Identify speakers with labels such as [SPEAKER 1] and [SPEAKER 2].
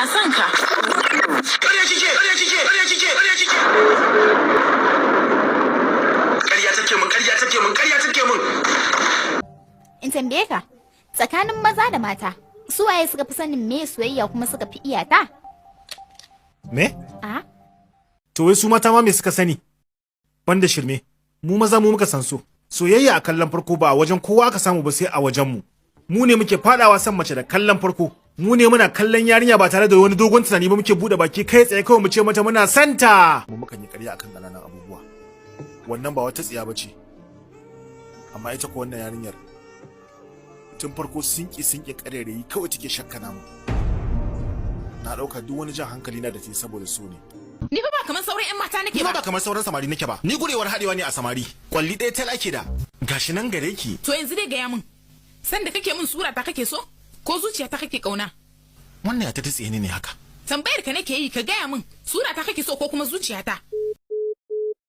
[SPEAKER 1] ina son ka.
[SPEAKER 2] Ƙarya kike. Ƙarya take mun.
[SPEAKER 3] In tambaye ka, tsakanin maza da mata, su waye suka fi sanin me soyayya kuma suka fi iyata?
[SPEAKER 4] Me?
[SPEAKER 3] A?
[SPEAKER 4] To wai su mata ma me suka sani? Banda shirme, mu maza mu muka san so. Soyayya a kallon farko ba a wajen kowa aka samu ba sai a wajen mu. Mu ne muke fadawa san mace da kallon farko. Mu ne muna kallon yarinya ba tare da wani dogon tunani ba muke bude baki kai tsaye kawai mu ce mata muna santa. Mu mukan yi ƙarya akan ƙananan abubuwa. Wannan ba wata tsiya bace. Amma ita ko wannan yarinyar tun farko sinki ƙarerayi kawai take shakka namu. Na ɗauka duk wani jan hankali na da ta saboda so ne.
[SPEAKER 1] Ni fa ba kamar sauran 'yan mata nake ba.
[SPEAKER 4] Ni ba kamar sauran samari nake ba. Ni gurewar haɗewa ne a samari. Kwalli ɗaya tal ake da. Gashi nan gare ki.
[SPEAKER 1] To yanzu dai gaya min. Sanda kake min sura ta kake so? Ko zuciya ta kake kauna?
[SPEAKER 4] Wannan ya ta tsiye ne haka.
[SPEAKER 1] Tambayar ka nake yi ka gaya min sura ta kake so ko kuma zuciya ta?